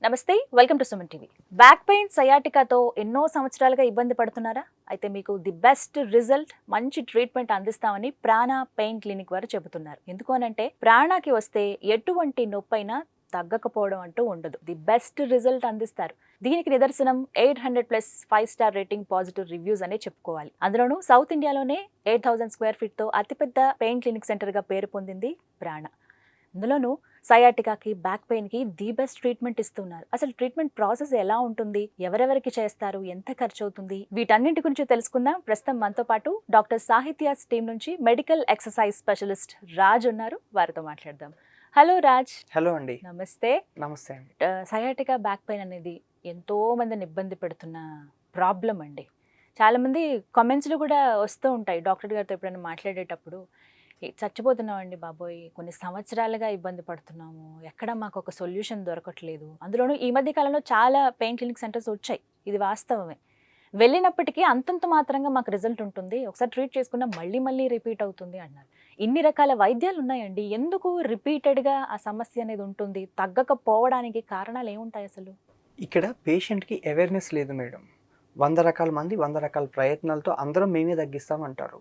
నమస్తే, welcome to Suman TV. Back pain సయాటికాతో ఎన్నో సంవత్సరాలుగా ఇబ్బంది పడుతున్నారా? అయితే మీకు ది బెస్ట్ రిజల్ట్, మంచి ట్రీట్మెంట్ అందిస్తామని ప్రాణ పెయిన్ క్లినిక్ వారు చెబుతున్నారు. ఎందుకు అనంటే ప్రాణకి వస్తే ఎటువంటి నొప్పైనా తగ్గకపోవడం అంటూ ఉండదు. ది బెస్ట్ రిజల్ట్ అందిస్తారు. దీనికి నిదర్శనం 800+ 5-స్టార్ రేటింగ్, పాజిటివ్ రివ్యూస్ అనే చెప్పుకోవాలి. అందులోనూ సౌత్ ఇండియాలోనే 8000 స్క్వేర్ ఫీట్ తో అతిపెద్ద పెయిన్ క్లినిక్ సెంటర్ గా పేరు పొందింది ప్రాణ. అందులోనూ సయాటికాకి, బ్యాక్ పెయిన్ కి ది బెస్ట్ ట్రీట్మెంట్ ఇస్తున్నారు. అసలు ట్రీట్మెంట్ ప్రాసెస్ ఎలా ఉంటుంది, ఎవరెవరికి చేస్తారు, ఎంత ఖర్చు అవుతుంది, వీటన్నింటి గురించి తెలుసుకుందాం. ప్రస్తుతం మనతో పాటు డాక్టర్ సాహిత్యాస్ టీం నుంచి మెడికల్ ఎక్సర్సైజ్ స్పెషలిస్ట్ రాజ్ ఉన్నారు. వారితో మాట్లాడదాం. హలో రాజ్. హలో అండి. నమస్తే. నమస్తే అండి. సయాటికా, బ్యాక్ పెయిన్ అనేది ఎంతో మందిని ఇబ్బంది పెడుతున్న ప్రాబ్లం అండి. చాలా మంది కామెంట్స్లో కూడా వస్తూ ఉంటాయి. డాక్టర్ గారితో ఎప్పుడైనా మాట్లాడేటప్పుడు చచ్చిపోతున్నామండి బాబోయ్, కొన్ని సంవత్సరాలుగా ఇబ్బంది పడుతున్నాము, ఎక్కడ మాకు ఒక సొల్యూషన్ దొరకట్లేదు. అందులోనూ ఈ మధ్య కాలంలో చాలా పెయిన్ క్లినిక్ సెంటర్స్ వచ్చాయి, ఇది వాస్తవమే. వెళ్ళినప్పటికీ అంతంత మాత్రంగా మాకు రిజల్ట్ ఉంటుంది, ఒకసారి ట్రీట్ చేసుకున్నా మళ్ళీ మళ్ళీ రిపీట్ అవుతుంది అన్నారు. ఇన్ని రకాల వైద్యాలు ఉన్నాయండి, ఎందుకు రిపీటెడ్గా ఆ సమస్య అనేది ఉంటుంది? తగ్గకపోవడానికి కారణాలు ఏముంటాయి అసలు? ఇక్కడ పేషెంట్కి అవేర్నెస్ లేదు మేడం. 100 రకాల మంది 100 రకాల ప్రయత్నాలతో అందరం మేమే తగ్గిస్తామంటారు.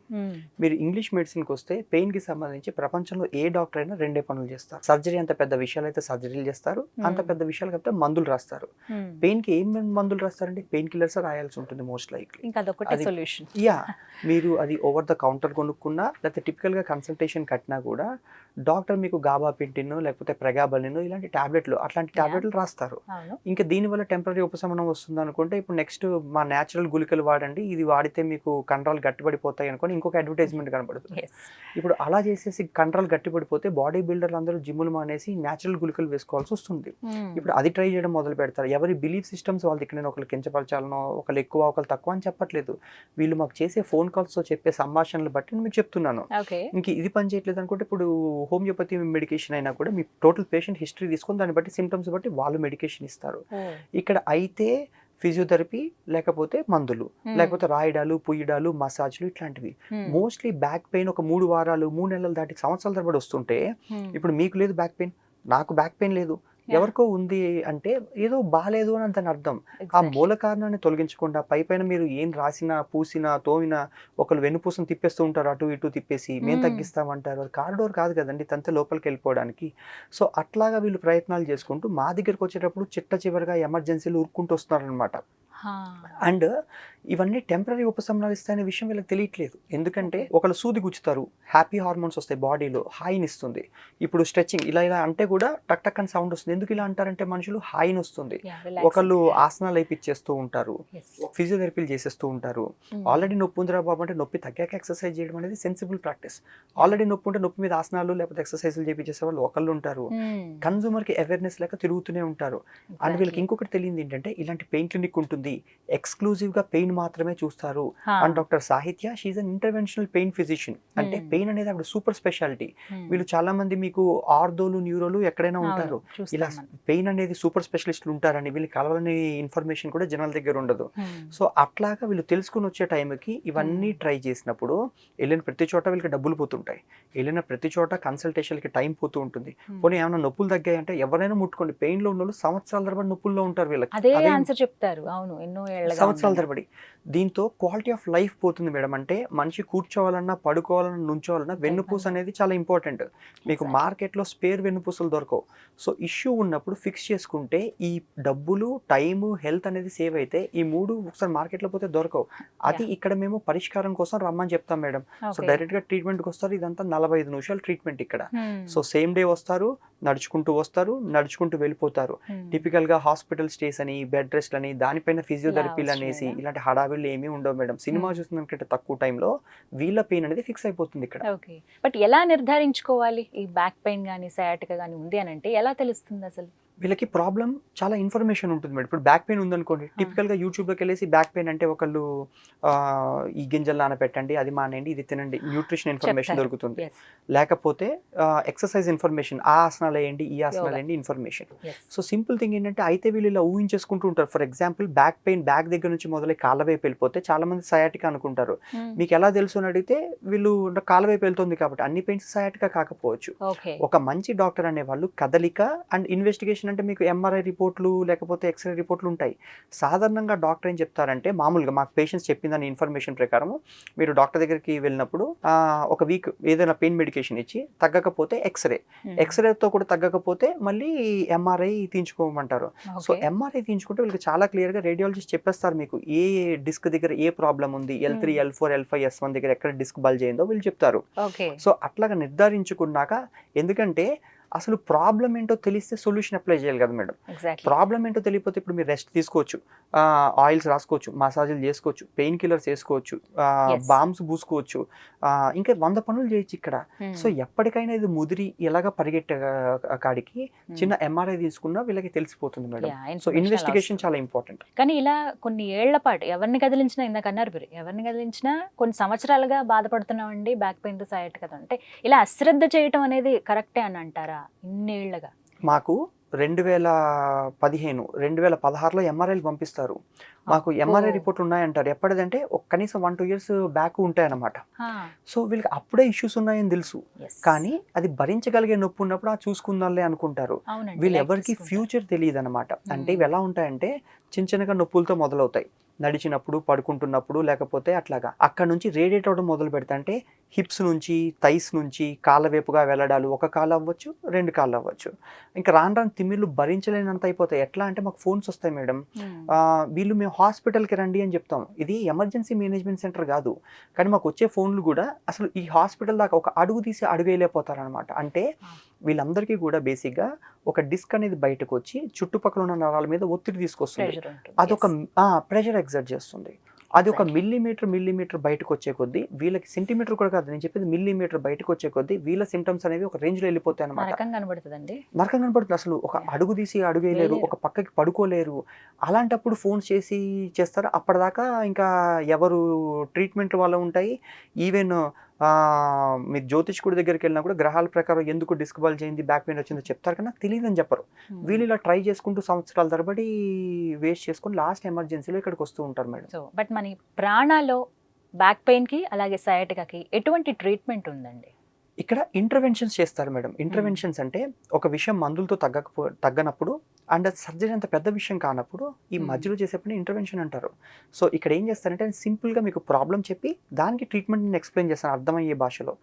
మీరు ఇంగ్లీష్ మెడిసిన్కి వస్తే పెయిన్కి సంబంధించి ప్రపంచంలో ఏ డాక్టర్ అయినా రెండే పనులు చేస్తారు. సర్జరీ అంత పెద్ద విషయాలు అయితే సర్జరీలు చేస్తారు, అంత పెద్ద విషయాలు అయితే మందులు రాస్తారు. పెయిన్కి ఏం మందులు రాస్తారండి? పెయిన్ కిల్లర్స్ రాయాల్సి ఉంటుంది మోస్ట్ లైక్లీ. మీరు అది ఓవర్ ద కౌంటర్ కొనుక్కున్నా, లేకపోతే టిపికల్గా కన్సల్టేషన్ కట్టినా కూడా డాక్టర్ మీకు గాబాపెంటిన్ లేకపోతే ప్రెగాబలిన్ ఇలాంటి టాబ్లెట్లు రాస్తారు. ఇంకా దీనివల్ల టెంపరీ ఉపశమనం వస్తుంది అనుకుంటే, ఇప్పుడు నెక్స్ట్ మా న్యాచురల్ గుళికలు వాడండి, ఇది వాడితే మీకు కండరాలు గట్టిపడిపోతాయి అనుకోని ఇంకొక అడ్వర్టైజ్మెంట్ కనబడుతుంది. ఇప్పుడు అలా చేసేసి కండరాలు గట్టిపడిపోతే బాడీ బిల్డర్లు అందరూ జిమ్ములు మానేసి న్యాచురల్ గుళికలు వేసుకోవాల్సి వస్తుంది. ఇప్పుడు అది ట్రై చేయడం మొదలు పెడతారు. ఎవరి బిలీఫ్ సిస్టమ్స్ వాళ్ళ దగ్గర, ఒకళ్ళు కించపరచాలనో, ఒకళ్ళు ఎక్కువ ఒకళ్ళు తక్కువ అని చెప్పట్లేదు. వీళ్ళు మాకు చేసే ఫోన్ కాల్స్తో చెప్పే సంభాషణలు బట్టి నేను మీకు చెప్తున్నాను. ఇంక ఇది పని చేయట్లేదు అనుకుంటే, ఇప్పుడు హోమియోపతి మెడికేషన్ అయినా కూడా మీ టోటల్ పేషెంట్ హిస్టరీ తీసుకొని దాన్ని బట్టి సిమ్టమ్స్ బట్టి వాళ్ళు మెడికేషన్ ఇస్తారు. ఇక్కడ అయితే ఫిజియోథెరపీ, లేకపోతే మందులు, లేకపోతే రాయడాలు, పుయ్యడాలు, మసాజ్లు ఇట్లాంటివి. మోస్ట్లీ బ్యాక్ పెయిన్ ఒక 3 వారాలు 3 నెలలు దాటి సంవత్సరాల తరబడి వస్తుంటే, ఇప్పుడు మీకు లేదు బ్యాక్ పెయిన్, నాకు బ్యాక్ పెయిన్ లేదు, ఎవరికో ఉంది అంటే ఏదో బాగాలేదు అని అంత అర్థం. ఆ మూల కారణాన్ని తొలగించకుండా పైన మీరు ఏం రాసినా, పూసినా, తోమినా, ఒకళ్ళు వెన్నుపూసను తిప్పేస్తూ ఉంటారు, అటు ఇటు తిప్పేసి మేము తగ్గిస్తామంటారు. అది కారిడోర్ కాదు కదండి తంతే లోపలికి వెళ్ళిపోవడానికి. సో అట్లాగా వీళ్ళు ప్రయత్నాలు చేసుకుంటూ మా దగ్గరికి వచ్చేటప్పుడు చిట్ట చివరిగా ఎమర్జెన్సీలు ఉరుక్కుంటూ వస్తున్నారనమాట. అండ్ ఇవన్నీ టెంపరీ ఉపశమనాలు ఇస్తాయనే విషయం వీళ్ళకి తెలియట్లేదు. ఎందుకంటే ఒకళ్ళు సూది గుచ్చుతారు, హ్యాపీ హార్మోన్స్ వస్తాయి, బాడీలో హాయిని ఇస్తుంది. ఇప్పుడు స్ట్రెచ్చింగ్ ఇలా అంటే కూడా టక్ టక్ అని సౌండ్ వస్తుంది. ఎందుకు ఇలా అంటారంటే మనుషులు హాయిని వస్తుంది. ఒకళ్ళు ఆసనాలు అయిపిచ్చేస్తూ ఉంటారు, ఫిజియోథెరపీలు చేసేస్తూ ఉంటారు. ఆల్రెడీ నొప్పి ఉందిరా బాబు అంటే నొప్పి తగ్గాక ఎక్సర్సైజ్ చేయడం అనేది సెన్సిబుల్ ప్రాక్టీస్. ఆల్రెడీ నొప్పి ఉంటే నొప్పి మీద ఆసనాలు లేకపోతే ఎక్సర్సైజులు చేయించేసే వాళ్ళు ఒకళ్ళు ఉంటారు. కన్జ్యూమర్కి అవేర్నెస్ లేక తిరుగుతూనే ఉంటారు. అండ్ వీళ్ళకి ఇంకొకటి తెలియదు ఏంటంటే, ఇలాంటి పెయిన్ క్లినిక్ ఉంటుంది, ఎక్స్క్లూజివ్ గా పెయిన్ మాత్రమే చూస్తారు. And doctor Sahitya, she an interventional pain physician. అంటే పెయిన్ అనేది అక్కడ సూపర్ స్పెషాలిటీ. వీళ్ళు చాలా మంది మీకు ఆర్థోలు, న్యూరోలు ఎక్కడైనా ఉంటారు, ఇలా పెయిన్ అనేది సూపర్ స్పెషలిస్టులు ఉంటారని వీళ్ళు కలవాలని ఇన్ఫర్మేషన్ కూడా జనాల దగ్గర ఉండదు. సో అట్లాగా వీళ్ళు తెలుసుకుని వచ్చే టైంకి ఇవన్నీ ట్రై చేసినప్పుడు వెళ్ళిన ప్రతి చోట వీళ్ళకి డబ్బులు పోతుంటాయి, వెళ్ళిన ప్రతి చోట కన్సల్టేషన్కి టైం పోతూ ఉంటుంది. పోనీ ఏమైనా నొప్పులు తగ్గాయి అంటే ఎవరైనా ముట్టుకోండి, పెయిన్ లో ఉన్న వాళ్ళు సంవత్సరాల తరబడి నొప్పుల్లో ఉంటారు. వీళ్ళకి చెప్తారు, అవును, ఎన్నో సంవత్సరాల తరబడి. దీంతో క్వాలిటీ ఆఫ్ లైఫ్ పోతుంది మేడం. అంటే మనిషి కూర్చోవాలన్నా, పడుకోవాలన్నా, నుంచోవాలన్నా వెన్నుపూస అనేది చాలా ఇంపార్టెంట్. మీకు మార్కెట్లో స్పేర్ వెన్నుపూసలు దొరకవు. సో ఇష్యూ ఉన్నప్పుడు ఫిక్స్ చేసుకుంటే ఈ డబ్బులు, టైము, హెల్త్ అనేది సేవ్ అయితే ఈ 3 ఒకసారి మార్కెట్లో పోతే దొరకవు. అది ఇక్కడ మేము పరిష్కారం కోసం రమ్మని చెప్తాం మేడం. సో డైరెక్ట్ గా ట్రీట్మెంట్కి వస్తారు. ఇదంతా 45 నిమిషాలు ట్రీట్మెంట్ ఇక్కడ. సో సేమ్ డే వస్తారు, నడుచుకుంటూ వస్తారు, నడుచుకుంటూ వెళ్ళిపోతారు. టిపికల్ గా హాస్పిటల్ స్టేస్ అని, బెడ్ రెస్ట్ అని, దానిపైన ఫిజియోథెరపీలు అనేసి ఇలాంటి హడావిళ్ళు ఏమీ ఉండవు మేడం. సినిమా చూస్తున్నట్టు తక్కువ టైంలో వీళ్ళ పెయిన్ అనేది ఫిక్స్ అయిపోతుంది ఇక్కడ. ఓకే, బట్ ఎలా నిర్ధారించుకోవాలి ఈ బ్యాక్ పెయిన్ కానీ సయాటికా కానీ ఉంది అని అంటే ఎలా తెలుస్తుంది అసలు? వీళ్ళకి ప్రాబ్లం చాలా ఇన్ఫర్మేషన్ ఉంటుంది మేడం. ఇప్పుడు బ్యాక్ పెయిన్ ఉందనుకోండి, టిపికల్గా యూట్యూబ్లోకి వెళ్ళేసి బ్యాక్ పెయిన్ అంటే ఒకళ్ళు ఈ గింజలు నానబెట్టండి, అది మానేయండి, ఇది తినండి, న్యూట్రిషన్ ఇన్ఫర్మేషన్ దొరుకుతుంది. లేకపోతే ఎక్సర్సైజ్ ఇన్ఫర్మేషన్, ఆ ఆసనాలు వేయండి, ఈ ఆసనాలు వేయండి ఇన్ఫర్మేషన్. సో సింపుల్ థింగ్ ఏంటంటే, అయితే వీళ్ళు ఇలా ఊహించేసుకుంటూ ఉంటారు. For example back pain back దగ్గర నుంచి మొదలై కాళ్ళ వైపు వెళ్ళిపోతే చాలా మంది సయాటికా అనుకుంటారు. మీకు ఎలా తెలుసు అని అడిగితే, వీళ్ళు కాళ్ళ వైపు వెళ్తుంది కాబట్టి అన్ని పెయిన్స్ సయాటికా కాకపోవచ్చు. ఒక మంచి డాక్టర్ అనే వాళ్ళు కదలిక అండ్ ఇన్వెస్టిగేషన్ ఇన్వెస్టిగేషన్ అంటే మీకు ఎంఆర్ఐ రిపోర్ట్లు లేకపోతే ఎక్స్రే రిపోర్ట్లు ఉంటాయి. సాధారణంగా డాక్టర్ ఏం చెప్తారంటే మామూలుగా మాకు పేషెంట్స్ చెప్పిందని ఇన్ఫర్మేషన్ ప్రకారం మీరు డాక్టర్ దగ్గరికి వెళ్ళినప్పుడు ఒక వీక్ ఏదైనా పెయిన్ మెడికేషన్ ఇచ్చి తగ్గకపోతే ఎక్స్రేతో కూడా తగ్గకపోతే మళ్ళీ ఎంఆర్ఐ తీయించుకోమంటారు. సో ఎంఆర్ఐ తీయించుకుంటే వీళ్ళకి చాలా క్లియర్గా రేడియాలజిస్ట్ చెప్పేస్తారు మీకు ఏ డిస్క్ దగ్గర ఏ ప్రాబ్లం ఉంది, L3 L4 L5 S1 దగ్గర ఎక్కడ డిస్క్ బల్జ్ అయిందో వీళ్ళు చెప్తారు. సో అట్లాగా నిర్ధారించుకున్నాక, ఎందుకంటే అసలు ప్రాబ్లం ఏంటో తెలిస్తే సొల్యూషన్ అప్లై చేయాలి కదా మేడం. ప్రాబ్లం ఏంటో తెలియకపోతే ఇప్పుడు మీరు రెస్ట్ తీసుకోవచ్చు, ఆయిల్స్ రాసుకోవచ్చు, మసాజులు చేసుకోవచ్చు, పెయిన్ కిల్లర్స్ వేసుకోవచ్చు, బామ్స్ పూసుకోవచ్చు, ఇంకా 100 పనులు చేయొచ్చు ఇక్కడ. సో ఎప్పటికైనా ఇది ముదిరి ఇలాగా పరిగెట్టే కాడికి చిన్న ఎంఆర్ఐ తీసుకున్నా వీళ్ళకి తెలిసిపోతుంది మేడం. సో ఇన్వెస్టిగేషన్ చాలా ఇంపార్టెంట్. కానీ ఇలా కొన్ని ఏళ్ల పాటు ఎవరిని కదిలించినా, ఇందాక అన్నారు మీరు, ఎవరిని కదిలించినా కొన్ని సంవత్సరాలుగా బాధపడుతున్నామండి బ్యాక్ పెయిన్ తో సయాటికా అంటే, ఇలా అశ్రద్ధ చేయటం అనేది కరెక్టే అని అంటారా? ఇన్నేళ్లుగా మాకు 2015, 2016లో ఎంఆర్ఐలు పంపిస్తారు. మాకు ఎంఆర్ఐ రిపోర్ట్ ఉన్నాయంటారు. ఎప్పటిదంటే కనీసం 1-2 years బ్యాక్ ఉంటాయన్నమాట. సో వీళ్ళకి అప్పుడే ఇష్యూస్ ఉన్నాయని తెలుసు, కానీ అది భరించగలిగే నొప్పి ఉన్నప్పుడు చూసుకుందాంలే అనుకుంటారు. వీళ్ళు ఎవరికి ఫ్యూచర్ తెలియదు అనమాట. అంటే ఇవి ఎలా ఉంటాయంటే చిన్నగా నొప్పులతో మొదలవుతాయి, నడిచినప్పుడు, పడుకుంటున్నప్పుడు, లేకపోతే అట్లాగా అక్కడ నుంచి రేడియేట్ అవడం మొదలు పెడతా. అంటే హిప్స్ నుంచి, థైస్ నుంచి కాళ్ళ వైపుగా వెళ్ళడాలు, ఒక కాలు అవ్వచ్చు, 2 కాళ్ళు అవ్వచ్చు. ఇంకా రాను తిమ్మిళ్ళు భరించలేనంత అయిపోతాయి. ఎట్లా అంటే మాకు ఫోన్స్ వస్తాయి మేడం, వీళ్ళు మేము హాస్పిటల్కి రండి అని చెప్తాం. ఇది ఎమర్జెన్సీ మేనేజ్మెంట్ సెంటర్ కాదు, కానీ మాకు వచ్చే ఫోన్లు కూడా అసలు ఈ హాస్పిటల్ దాకా ఒక అడుగు తీసి అడుగు వెళ్ళిపోతారు అనమాట. అంటే వీళ్ళందరికీ కూడా బేసిక్గా ఒక డిస్క్ అనేది బయటకు వచ్చి చుట్టుపక్కల ఉన్న నరాల మీద ఒత్తిడి తీసుకొస్తుంది. అదొక ప్రెషర్ ఎగ్జర్ట్ చేస్తుంది. అది ఒక మిల్లీమీటర్ బయటకు వచ్చే కొద్దీ, వీళ్ళకి సెంటీమీటర్ కూడా కాదు, నేను చెప్పేది మిల్లీమీటర్ బయటకు వచ్చే కొద్దీ వీళ్ళ సిమ్టమ్స్ అనేవి ఒక రేంజ్ లో వెళ్ళిపోతాయి అనమాట. నరకం కనబడుతుంది. అసలు ఒక అడుగు తీసి అడుగు వేయలేరు, ఒక పక్కకి పడుకోలేరు. అలాంటప్పుడు ఫోన్స్ చేస్తారు. అప్పటిదాకా ఇంకా ఎవరు ట్రీట్మెంట్ వాళ్ళు ఉంటాయి. ఈవెన్ మీరు జ్యోతిష్కుడి దగ్గరికి వెళ్ళినా కూడా గ్రహాల ప్రకారం ఎందుకు డిస్క్ బల్జ్ అయింది, బ్యాక్ పెయిన్ వచ్చిందో చెప్తారు, కానీ నాకు తెలియదని చెప్పరు. వీళ్ళు ఇలా ట్రై చేసుకుంటూ సంవత్సరాల తరబడి వేస్ట్ చేసుకుని లాస్ట్ ఎమర్జెన్సీలో ఇక్కడికి వస్తూ ఉంటారు మేడం. సో బట్ మన ప్రాణాలో బ్యాక్ పెయిన్కి అలాగే సయాటికాకి ఎటువంటి ట్రీట్మెంట్ ఉందండి? ఇక్కడ ఇంటర్వెన్షన్స్ చేస్తారు మేడం. ఇంటర్వెన్షన్స్ అంటే ఒక విషయం మందులతో తగ్గనప్పుడు అండ్ సర్జరీ అంత పెద్ద విషయం కానప్పుడు ఈ మధ్యలో చేసే పని ఇంటర్వెన్షన్ అంటారు. సో ఇక్కడ ఏం చేస్తారంటే సింపుల్గా మీకు ప్రాబ్లం చెప్పి దానికి ట్రీట్మెంట్ నేను ఎక్స్ప్లెయిన్ చేస్తాను అర్థమయ్యే భాషలో.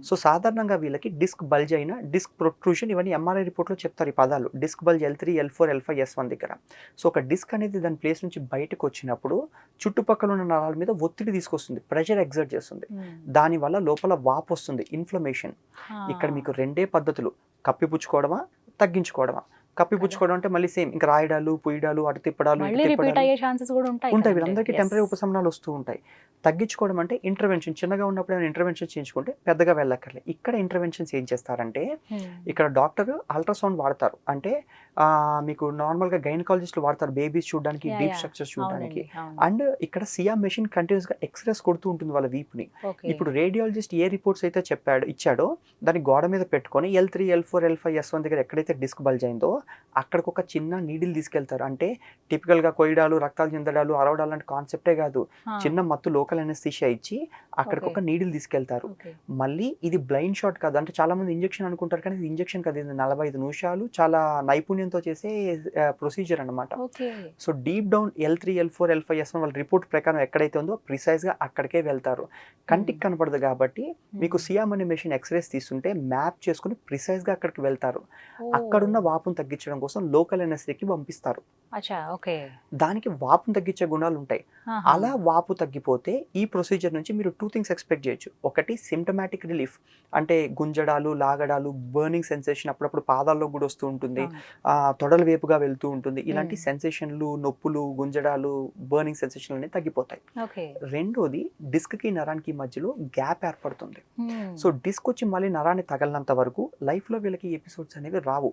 సో సాధారణంగా వీళ్ళకి డిస్క్ బల్జ్ అయిన, డిస్క్ ప్రొట్రూషన్, ఇవన్నీ ఎంఆర్ఐ రిపోర్ట్లో చెప్తారు ఈ పదాలు. Disc bulge L3 L4 L5 S1 దగ్గర. సో ఒక డిస్క్ అనేది దాని ప్లేస్ నుంచి బయటకు వచ్చినప్పుడు చుట్టుపక్కల ఉన్న నరాల మీద ఒత్తిడి తీసుకొస్తుంది, ప్రెషర్ ఎగ్జర్ట్ చేస్తుంది. దానివల్ల లోపల వాపు వస్తుంది, ఇన్ఫ్లమేషన్. ఇక్కడ మీకు 2 పద్ధతులు, కప్పిపుచ్చుకోవడమా, తగ్గించుకోవడమా. కప్పిపుచ్చుకోవడం అంటే మళ్ళీ సేమ్, ఇంకా రాయడాలు, పుయ్యడాలు, అటు తిప్పడాలు ఉంటాయి. వీళ్ళందరికీ టెంపరీ ఉపశమనాలు వస్తూ ఉంటాయి. తగ్గించుకోవడం అంటే ఇంటర్వెన్షన్, చిన్నగా ఉన్నప్పుడు ఏమైనా ఇంటర్వెన్షన్ చేయించుకుంటే పెద్దగా వెళ్ళక్కర్లేదు. ఇక్కడ ఇంటర్వెన్షన్స్ ఏం చేస్తారంటే ఇక్కడ డాక్టర్ అల్ట్రాసౌండ్ వాడతారు. అంటే మీకు నార్మల్గా గైనకాలజిస్టులు వాడతారు బేబీస్ చూడడానికి, డీప్ స్ట్రక్చర్స్ చూడడానికి. అండ్ ఇక్కడ సియామ్ మెషిన్ కంటిన్యూస్గా ఎక్స్రేస్ కొడుతూ ఉంటుంది వాళ్ళ వీపుని. ఇప్పుడు రేడియాలజిస్ట్ ఏ రిపోర్ట్స్ అయితే ఇచ్చాడో దాన్ని గోడ మీద పెట్టుకొని L3 L4 L5 S1 దగ్గర ఎక్కడైతే డిస్క్ బల్జ్ అయిందో అక్కడికి ఒక చిన్న నీడిల్ తీసుకెళ్తారు. అంటే టిపికల్గా కొయ్యడాలు, రక్తాలు చెందడాలు, అరవడాలు లాంటి కాన్సెప్టే కాదు, చిన్న మత్తు లోకల్ అనెస్థీషియా ఇచ్చి అక్కడికి ఒక నీడిల్ తీసుకెళ్తారు. మళ్ళీ ఇది బ్లైండ్ షాట్ కాదు. అంటే చాలా మంది ఇంజెక్షన్ అనుకుంటారు, కానీ ఇది ఇంజెక్షన్ కాదు. ఇది 45 నిమిషాలు చాలా నైపుణ్యంతో చేసే ప్రొసీజర్ అనమాట. So deep down L3 L4 L5 S1 వాళ్ళ రిపోర్ట్ ప్రకారం ఎక్కడైతే ఉందో ప్రిసైజ్గా అక్కడికే వెళ్తారు. కంటికి కనపడదు కాబట్టి మీకు సియామ్ అనే మెషిన్ ఎక్స్రేస్ తీసుకుంటే మ్యాప్ చేసుకుని ప్రిసైజ్గా అక్కడికి వెళ్తారు. అక్కడున్న వాపును తగ్గించడం కోసం లోకల్ ఎనెస్థీకి పంపిస్తారు. దానికి వాపును తగ్గించే గుణాలు ఉంటాయి. అలా వాపు తగ్గిపోతే ఈ ప్రొసీజర్ నుంచి మీరు 2 things ఎక్స్పెక్ట్ చేయొచ్చు. ఒకటి సిమ్టమాటిక్ రిలీఫ్, అంటే గుంజడాలు, లాగడాలు, బర్నింగ్ సెన్సేషన్, అప్పుడప్పుడు పాదాల్లో కూడా వస్తూ ఉంటుంది, తొడల వైపుగా వెళ్తూ ఉంటుంది. ఇలాంటి సెన్సేషన్లు, నొప్పులు, గుంజడాలు, బర్నింగ్ సెన్సేషన్లు అనేవి తగ్గిపోతాయి. రెండోది డిస్క్కి నరానికి మధ్యలో గ్యాప్ ఏర్పడుతుంది. సో డిస్క్ వచ్చి మళ్ళీ నరాన్ని తగలనంత వరకు లైఫ్లో వీళ్ళకి ఎపిసోడ్స్ అనేవి రావు.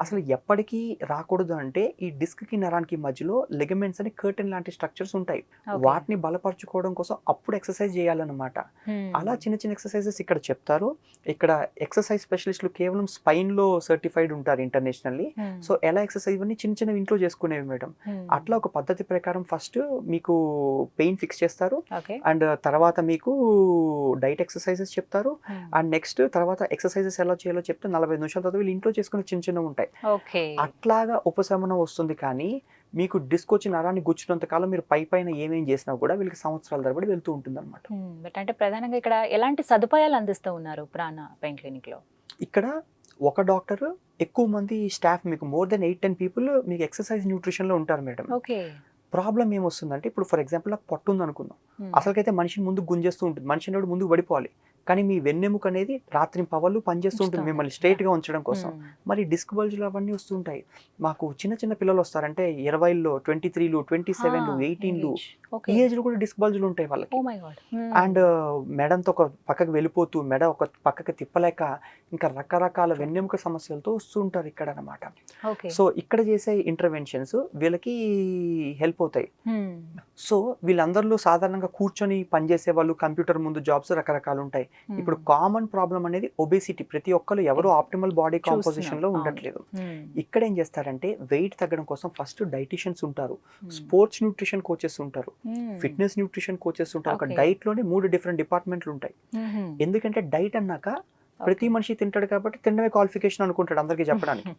అసలు ఎప్పటికీ రాకూడదు అంటే ఈ డిస్క్ కి నరానికి మధ్యలో లిగమెంట్స్ అని కర్టెన్ లాంటి స్ట్రక్చర్స్ ఉంటాయి. వాటిని బలపరచుకోవడం కోసం అప్పుడు ఎక్సర్సైజ్ చేయాలన్నమాట. అలా చిన్న చిన్న ఎక్సర్సైజెస్ ఇక్కడ చెప్తారు. ఇక్కడ ఎక్సర్సైజ్ స్పెషలిస్టులు కేవలం స్పైన్ లో సర్టిఫైడ్ ఉంటారు ఇంటర్నేషనల్లీ. సో ఎలా ఎక్సర్సైజ్ ఇవన్నీ చిన్న చిన్న ఇంట్లో చేసుకునేవి మేడం. అట్లా ఒక పద్ధతి ప్రకారం ఫస్ట్ మీకు పెయిన్ ఫిక్స్ చేస్తారు, అండ్ తర్వాత మీకు డైట్ ఎక్సర్సైజెస్ చెప్తారు, అండ్ నెక్స్ట్ తర్వాత ఎక్సర్సైజెస్ ఎలా చేయాలో చెప్తే 45 నిమిషాల తర్వాత వీళ్ళు ఇంట్లో చేసుకునే చిన్న చిన్న ఉంటాయి. ఓకే. అట్లాగా ఉపశమనం వస్తుంది. కానీ మీకు డిస్క్ వచ్చి నరాన్ని గుచ్చినంత కాలం మీరు పైన ఏమేం చేసినా కూడా వీళ్ళకి సంవత్సరాల తరబడి వెళ్తూ ఉంటుంది అనమాట. బట్ అంటే ప్రధానంగా ఇక్కడ ఎలాంటి సదుపాయాలు అందిస్తూ ఉన్నారు ప్రాణ పెయిన్ క్లినిక్ లో? ఇక్కడ ఒక డాక్టర్ ఎక్కువ మంది స్టాఫ్, మీకు మోర్ దెన్ 8-10 పీపుల్ మీకు ఎక్సర్సైజ్ న్యూట్రిషన్ లో ఉంటారు మేడం. ఓకే. ప్రాబ్లం ఏమొస్తుందంటే ఇప్పుడు ఫర్ ఎగ్జాంపుల్ నాకు పట్టు ఉంది అనుకుందాం, అసలుకైతే మనిషిని ముందు గుంజేస్తూ ఉంటుంది, మనిషి అనేవాడు ముందుకు పడిపోవాలి. కానీ మీ వెన్నెముక అనేది రాత్రి పగలు పనిచేస్తూ ఉంటుంది మిమ్మల్ని స్ట్రైట్ గా ఉంచడం కోసం. మరి డిస్క్ బల్జులు అవన్నీ వస్తుంటాయి. మాకు చిన్న పిల్లలు వస్తారంటే 20లో 23లు 27లు 18లు ఈ ఏజ్ లో కూడా డిస్క్ బల్జులు ఉంటాయి వాళ్ళకి. అండ్ మెడంతో ఒక పక్కకి వెళ్ళిపోతూ మెడ ఒక పక్కకి తిప్పలేక ఇంకా రకరకాల వెన్నెముక సమస్యలతో వస్తూ ఉంటారు ఇక్కడ అన్నమాట. సో ఇక్కడ చేసే ఇంటర్వెన్షన్స్ వీళ్ళకి హెల్ప్ అవుతాయి. సో వీళ్ళందరిలో సాధారణంగా కూర్చొని పనిచేసే వాళ్ళు, కంప్యూటర్ ముందు జాబ్స్ రకరకాలు ఉంటాయి. ఇప్పుడు కామన్ ప్రాబ్లం అనేది ఒబేసిటీ. ప్రతి ఒక్కరు ఎవరు ఆప్టిమల్ బాడీ కాంపోజిషన్ లో ఉండట్లేదు. ఇక్కడ ఏం చేస్తారంటే వెయిట్ తగ్గడం కోసం ఫస్ట్ డైటీషియన్స్ ఉంటారు, స్పోర్ట్స్ న్యూట్రిషన్ కోచెస్ ఉంటారు, ఫిట్నెస్ న్యూట్రిషన్ కోచెస్ ఉంటారు. ఒక డైట్ లోనే 3 డిఫరెంట్ డిపార్ట్మెంట్లు ఉంటాయి. ఎందుకంటే డైట్ అన్నాక ప్రతి మనిషి తింటాడు కాబట్టి తినడమే క్వాలిఫికేషన్ అనుకుంటాడు అందరికీ చెప్పడానికి.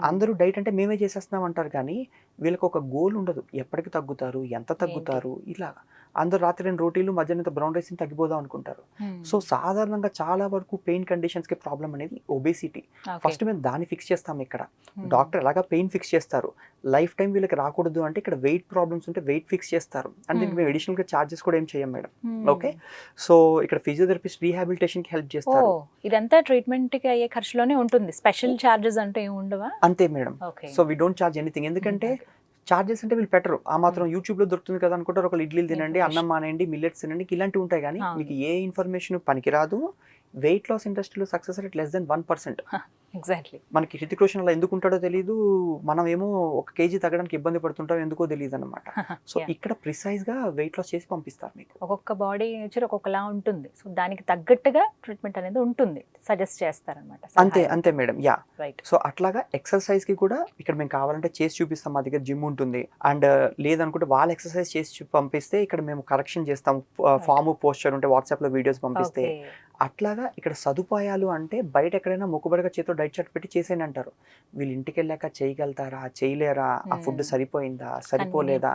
అందరూ డైట్ అంటే మేమే చేసేస్తున్నాం అంటారు, కానీ వీళ్ళకి ఒక గోల్ ఉండదు. ఎప్పటికి తగ్గుతారు, ఎంత తగ్గుతారు, ఇలాగా. అందరూ రాత్రి 2 రోటీలు మధ్యాహ్నం బ్రౌన్ రైస్ తగ్గిపోదాం అనుకుంటారు. సో సాధారణంగా చాలా వరకు పెయిన్ కండిషన్స్ కి ప్రాబ్లం అనేది ఒబేసిటీ. ఫస్ట్ మేము దాన్ని ఫిక్స్ చేస్తాం. ఇక్కడ డాక్టర్ ఎలాగా పెయిన్ ఫిక్స్ చేస్తారు, లైఫ్ టైం వీళ్ళకి రాకూడదు అంటే ఇక్కడ వెయిట్ ప్రాబ్లమ్స్ ఉంటే వెయిట్ ఫిక్స్ చేస్తారు. అండ్ దీనికి మేము అడిషనల్ గా చార్జెస్ కూడా ఏం చేయం మేడం. ఓకే. సో ఇక్కడ ఫిజియోథెరపిస్ట్ రీహాబిలిటేషన్ కి హెల్ప్ చేస్తారు. ఇదంతా ట్రీట్మెంట్ కి అయ్యే ఖర్చులోనే ఉంటుంది, స్పెషల్ చార్జెస్ అంటే ఏమి ఉండవా? అంతే madam. So we don't charge anything. ఎందుకంటే చార్జెస్ అంటే వీళ్ళు పెట్టరు. ఆ మాత్రం యూట్యూబ్ లో దొరుకుతుంది కదా అనుకుంటారు. ఒక ఇడ్లీలు తినండి, అన్నం మానేయండి, మిల్లెట్స్ తినండి, ఇలాంటివి ఉంటాయి. కానీ మీకు ఏ ఇన్ఫర్మేషన్ పనికిరాదు. వెయిట్ లాస్ ఇండస్ట్రీలో success rate less than 1%. Exactly. మనకి హృతిక్ రోషన్ అలా ఎందుకు ఉంటాడో తెలియదు, మనం ఏమో 1 kg తగ్గడానికి ఇబ్బంది పడుతుంటాం, ఎందుకో తెలియదు అనమాట. సో ఇక్కడ ప్రిసైజ్ గా వెయిట్ లాస్ చేసి పంపిస్తారు మీకు. ఒక్కొక్క బాడీ నేచర్ ఒక్కొక్కలా ఉంటుంది. సో దానికి తగ్గట్టుగా ట్రీట్మెంట్ అనేది ఉంటుంది, సజెస్ట్ చేస్తారనమాట. అంతే మేడం. Yeah, right. సో అట్లాగా ఎక్సర్సైజ్ కి కూడా ఇక్కడ మేము కావాలంటే చేసి చూపిస్తాం. మా దగ్గర జిమ్ ఉంటుంది. అండ్ లేదనుకుంటే వాళ్ళు ఎక్సర్సైజ్ చేసి పంపిస్తే ఇక్కడ మేము కరెక్షన్ చేస్తాం. ఫామ్ పోస్చర్ ఉంటే వాట్సాప్ లో వీడియోస్ పంపిస్తే అట్లాగా ఇక్కడ సదుపాయాలు అంటే బయట ఎక్కడైనా మొక్కుబడిగా చేతితో డైట్ చార్ట్ పెట్టి చేసేయండి అంటారు. వీళ్ళు ఇంటికి వెళ్ళాక చేయగలుగుతారా, చేయలేరా, ఆ ఫుడ్ సరిపోయిందా, సరిపోలేదా,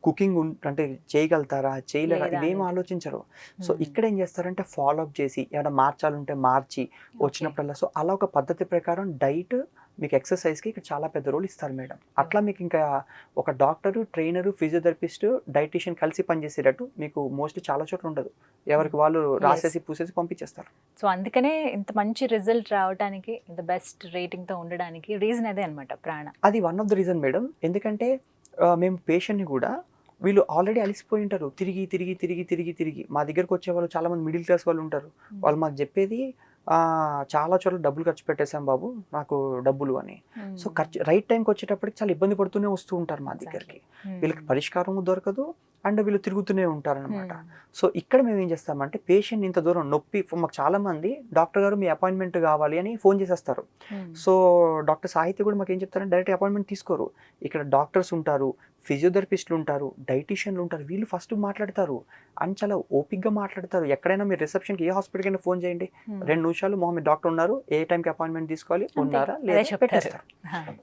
కుకింగ్ అంటే చేయగలుగుతారా, చేయలేరా, ఇవేం ఆలోచించరు. సో ఇక్కడ ఏం చేస్తారంటే ఫాలో అప్ చేసి ఏమైనా మార్చాలంటే మార్చి వచ్చినప్పుడల్లా. సో అలా ఒక పద్ధతి ప్రకారం డైట్ మీకు ఎక్సర్సైజ్కి ఇక్కడ చాలా పెద్ద రోల్ ఇస్తారు మేడం. అట్లా మీకు ఇంకా ఒక డాక్టరు, ట్రైనరు, ఫిజియోథెరపిస్ట్, డైటీషియన్ కలిసి పనిచేసేటట్టు మీకు మోస్ట్లీ చాలా చోట్ల ఉండదు. ఎవరికి వాళ్ళు రాసేసి పూసేసి పంపించేస్తారు. సో అందుకనే ఇంత మంచి రిజల్ట్ రావడానికి, ఇంత బెస్ట్ రేటింగ్తో ఉండడానికి రీజన్ అదే అనమాట ప్రాణ. అది one of the reason madam. ఎందుకంటే మేము పేషెంట్ని కూడా వీళ్ళు ఆల్రెడీ అలిసిపోయి ఉంటారు. తిరిగి మా దగ్గరకు వచ్చే వాళ్ళు చాలా మంది మిడిల్ క్లాస్ వాళ్ళు ఉంటారు. వాళ్ళు మాకు చెప్పేది చాలా చోట్ల డబ్బులు ఖర్చు పెట్టేశాం బాబు, నాకు డబ్బులు అని. సో రైట్ టైంకి వచ్చేటప్పటికి చాలా ఇబ్బంది పడుతూనే వస్తూ ఉంటారు మా దగ్గరికి. వీళ్ళకి పరిష్కారం దొరకదు అండ్ వీళ్ళు తిరుగుతూనే ఉంటారనమాట. సో ఇక్కడ మేము ఏం చేస్తామంటే పేషెంట్ ఇంత దూరం నొప్పి, మాకు చాలా మంది డాక్టర్ గారు మీ అపాయింట్మెంట్ కావాలి అని ఫోన్ చేసేస్తారు. సో డాక్టర్ సాహిత్య కూడా మాకు ఏం చెప్తారంటే డైరెక్ట్ అపాయింట్మెంట్ తీసుకోరు. ఇక్కడ డాక్టర్స్ ఉంటారు, ఫిజియోథెరపిస్టులు ఉంటారు, డైటీషియన్లు ఉంటారు. వీళ్ళు ఫస్ట్ మాట్లాడతారు అని చాలా ఓపిక్గా మాట్లాడతారు. ఎక్కడైనా మీరు రిసెప్షన్కి ఏ హాస్పిటల్కి అయినా ఫోన్ చేయండి, 2 నిమిషాలు మొహమ్మద్ డాక్టర్ ఉన్నారు, ఏ టైంకి అపాయింట్మెంట్ తీసుకోవాలి, ఉన్నారా లేదా పెట్టేస్తారు.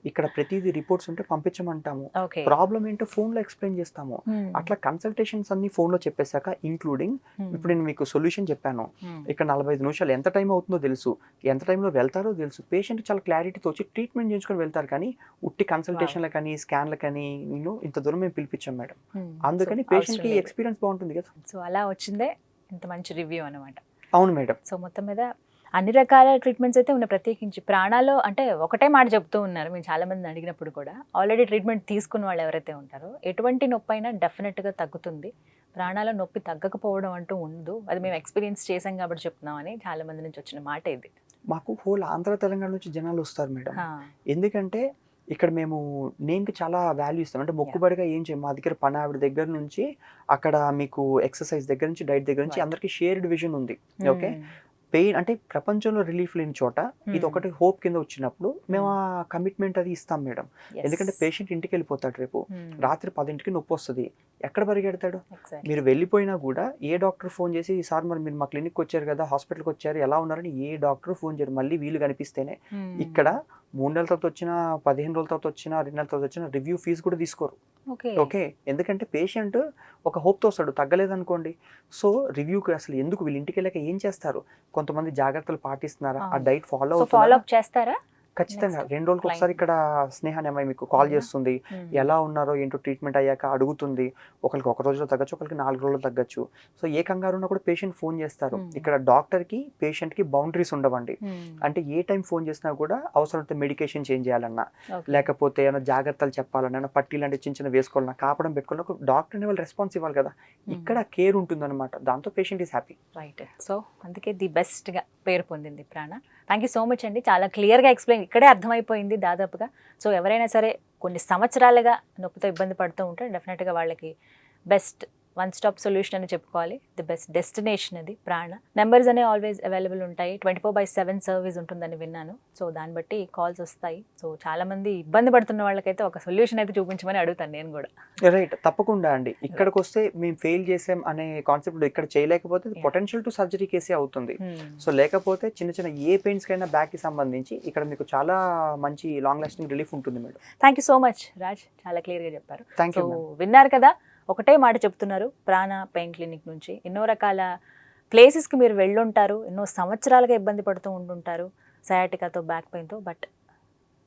ఇక్కడ ప్రతిదీ రిపోర్ట్స్ ఉంటే పంపించమంటాము, ప్రాబ్లం ఏంటో ఫోన్లో ఎక్స్ప్లెయిన్ చేస్తాము. అట్లా కన్సల్టేషన్స్ అన్ని ఫోన్లో చెప్పేశాక ఇంక్లూడింగ్ ఇప్పుడు నేను మీకు సొల్యూషన్ చెప్పాను, ఇక్కడ 45 నిమిషాలు ఎంత టైం అవుతుందో తెలుసు, ఎంత టైంలో వెళ్తారో తెలుసు. పేషెంట్ చాలా క్లారిటీతో వచ్చి ట్రీట్మెంట్ చేయించుకొని వెళ్తారు. కానీ ఉట్టి కన్సల్టేషన్లకు కానీ స్కాన్లకు కానీ ఇంత దూరం మేము పిలిపించాం మేడం. అందుకని పేషెంట్ కి ఎక్స్పీరియన్స్ బాగుంటుంది కదా. సో అలా వచ్చిందే ఇంత మంచి రివ్యూ అనమాట. అవును మేడం. సో మొత్తం మీద అన్ని రకాల ట్రీట్మెంట్స్ అయితే ఉన్నాయి. ప్రత్యేకించి ప్రాణాలో అంటే ఒకటే మాట చెప్తూ ఉన్నారు, మేము చాలా మంది అడిగినప్పుడు కూడా ఆల్రెడీ ట్రీట్మెంట్ తీసుకున్న వాళ్ళు ఎవరైతే ఉంటారో ఎటువంటి నొప్పి అయినా డెఫినెట్గా తగ్గుతుంది, ప్రాణాల నొప్పి తగ్గకపోవడం అంటూ ఉండదు. అది మేము ఎక్స్పీరియన్స్ చేసాం కాబట్టి చెప్తున్నామని చాలా మంది నుంచి వచ్చిన మాట ఇది. మాకు హోల్ ఆంధ్ర తెలంగాణ నుంచి జనాలు వస్తారు మేడం. ఎందుకంటే ఇక్కడ మేము నేమ్కి చాలా వాల్యూ ఇస్తాం. అంటే మొక్కుబడిగా ఏం చేయం, మా దగ్గర పని ఆవిడ దగ్గర నుంచి అక్కడ మీకు ఎక్సర్సైజ్ దగ్గర నుంచి డైట్ దగ్గర నుంచి అందరికి షేర్డ్ విజన్ ఉంది. ఓకే, పెయిన్ అంటే ప్రపంచంలో రిలీఫ్ లేని చోట ఇది ఒకటి హోప్ కింద వచ్చినప్పుడు మేము ఆ కమిట్మెంట్ అది ఇస్తాం మేడం. ఎందుకంటే పేషెంట్ ఇంటికి వెళ్ళిపోతాడు రేపు, రాత్రి 10ంటికి నొప్పి వస్తుంది, ఎక్కడ పరిగెడతాడు? మీరు వెళ్ళిపోయినా కూడా ఏ డాక్టర్ ఫోన్ చేసి సార్ మరి మీరు మా క్లినిక్ వచ్చారు కదా, హాస్పిటల్కి వచ్చారు, ఎలా ఉన్నారని ఏ డాక్టర్ ఫోన్ చేయరు. మళ్ళీ వీళ్ళు కనిపిస్తేనే. ఇక్కడ 3 నెలల తర్వాత వచ్చినా, 15 రోజుల తర్వాత వచ్చినా, 2 నెలల తర్వాత వచ్చినా రివ్యూ ఫీజు కూడా తీసుకోరు. ఓకే, ఎందుకంటే పేషెంట్ ఒక హోప్తో వస్తాడు, తగ్గలేదనుకోండి. సో రివ్యూకి అసలు ఎందుకు, వీళ్ళు ఇంటికి వెళ్ళాక ఏం చేస్తారు, కొంతమంది జాగ్రత్తలు పాటిస్తున్నారా, ఆ డైట్ ఫాలో అప్ చేస్తారా? ఖచ్చితంగా 2 రోజులకు ఒకసారి ఇక్కడ స్నేహ అనే అమ్మాయి మీకు కాల్ చేస్తుంది, ఎలా ఉన్నారో ఏంటో ట్రీట్మెంట్ అయ్యాక అడుగుతుంది. ఒకరికి 1 రోజులో తగ్గచ్చు, ఒకరికి 4 రోజుల్లో తగ్గచ్చు. సో ఏ కంగారు ఉన్నా కూడా పేషెంట్ ఫోన్ చేస్తారు. ఇక్కడ డాక్టర్కి పేషెంట్కి బౌండరీస్ ఉండవండి. అంటే ఏ టైం ఫోన్ చేసినా కూడా అవసరమైతే మెడికేషన్ చేంజ్ చేయాలన్నా, లేకపోతే ఏమైనా జాగ్రత్తలు చెప్పాలన్నా, పట్టీలు అంటే చిన్న చిన్న వేసుకోవాలన్నా, కాపడం పెట్టుకోవాలన్నా ఒక డాక్టర్ని వాళ్ళు రెస్పాన్స్ ఇవ్వాలి కదా. ఇక్కడ కేర్ ఉంటుందన్నమాట, దాంతో patient is happy. Right. So అందుకే ది బెస్ట్గా పేరు పొందింది ప్రాణ. థ్యాంక్ యూ సో మచ్ అండి, చాలా క్లియర్గా ఎక్స్ప్లెయిన్, ఇక్కడే అర్థమైపోయింది దాదాపుగా. సో ఎవరైనా సరే కొన్ని సంవత్సరాలుగా నొప్పితో ఇబ్బంది పడుతూ ఉంటే డెఫినెట్గా వాళ్ళకి బెస్ట్ వన్ స్టాప్ సొల్యూషన్ అని చెప్పుకోవాలి. ది బెస్ట్ డెస్టినేషన్ అది ప్రాణ. నెంబర్స్ అనేవి ఆల్వేస్ అవైలబుల్ ఉంటాయి, 24/7 సర్వీస్ ఉంటుందని విన్నాను. సో దాన్ని బట్టి కాల్స్ వస్తాయి. సో చాలా మంది ఇబ్బంది పడుతున్న వాళ్ళకైతే ఒక సొల్యూషన్ అయితే చూపించమని అడుగుతాను నేను కూడా. రైట్, తప్పకుండా అండి. ఇక్కడికి వస్తే మేము ఫెయిల్ చేసాం అనే కాన్సెప్ట్ ఇక్కడ చేయలేకపోతే పొటెన్షియల్ టు సర్జరీ కేసే అవుతుంది. సో లేకపోతే చిన్న చిన్న ఏ పెయిన్స్ కైనా బ్యాక్ కి సంబంధించి ఇక్కడ మీకు చాలా మంచి లాంగ్ లాస్టింగ్ రిలీఫ్ ఉంటుంది madam. Thank you so much Raj, చాలా క్లియర్గా చెప్పారు. Thank you. విన్నారు కదా, ఒకటే మాట చెప్తున్నారు, ప్రాణ పెయిన్ క్లినిక్ నుంచి ఎన్నో రకాల ప్లేసెస్కి మీరు వెళ్ళుంటారు, ఎన్నో సంవత్సరాలుగా ఇబ్బంది పడుతూ ఉంటుంటారు సయాటికాతో, బ్యాక్ పెయిన్తో. బట్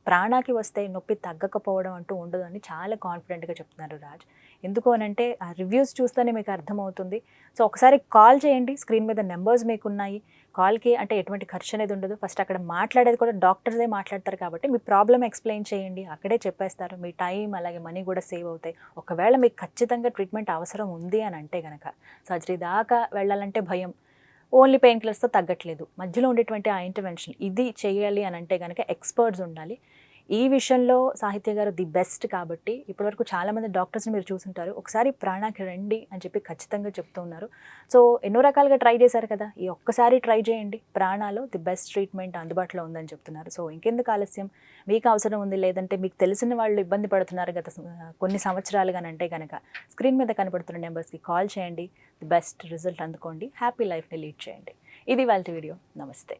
ప్రాణాకి వస్తే నొప్పి తగ్గకపోవడం అంటూ ఉండదు అని చాలా కాన్ఫిడెంట్గా చెప్తున్నారు రాజ్. ఎందుకు అని అంటే ఆ రివ్యూస్ చూస్తేనే మీకు అర్థమవుతుంది. సో ఒకసారి కాల్ చేయండి, స్క్రీన్ మీద నెంబర్స్ మీకు ఉన్నాయి. కాల్కి అంటే ఎటువంటి ఖర్చు అనేది ఉండదు. ఫస్ట్ అక్కడ మాట్లాడేది కూడా డాక్టర్సే మాట్లాడతారు కాబట్టి మీ ప్రాబ్లమ్ ఎక్స్ప్లెయిన్ చేయండి, అక్కడే చెప్పేస్తారు. మీ టైం అలాగే మనీ కూడా సేవ్ అవుతాయి. ఒకవేళ మీకు ఖచ్చితంగా ట్రీట్మెంట్ అవసరం ఉంది అని అంటే కనుక, సర్జరీ దాకా వెళ్ళాలంటే భయం, ఓన్లీ పెయిన్ కిల్లర్స్తో తగ్గట్లేదు, మధ్యలో ఉండేటువంటి ఆ ఇంటర్వెన్షన్ ఇది చేయాలి అని అంటే కనుక ఎక్స్పర్ట్స్ ఉండాలి. ఈ విషయంలో సాహిత్య గారు ది బెస్ట్ కాబట్టి ఇప్పటివరకు చాలామంది డాక్టర్స్ని మీరు చూసుంటారు. ఒకసారి ప్రాణాకి రండి అని చెప్పి ఖచ్చితంగా చెప్తూ ఉన్నారు. సో ఎన్నో రకాలుగా ట్రై చేశారు కదా, ఈ ఒక్కసారి ట్రై చేయండి. ప్రాణాలో ది బెస్ట్ ట్రీట్మెంట్ అందుబాటులో ఉందని చెప్తున్నారు. సో ఇంకెందుకు ఆలస్యం, మీకు అవసరం ఉంది, లేదంటే మీకు తెలిసిన వాళ్ళు ఇబ్బంది పడుతున్నారు గత కొన్ని సంవత్సరాలుగానంటే కనుక స్క్రీన్ మీద కనపడుతున్న నెంబర్స్కి కాల్ చేయండి, ది బెస్ట్ రిజల్ట్ అందుకోండి, హ్యాపీ లైఫ్ని లీడ్ చేయండి. ఇది వాళ్ళ వీడియో. నమస్తే.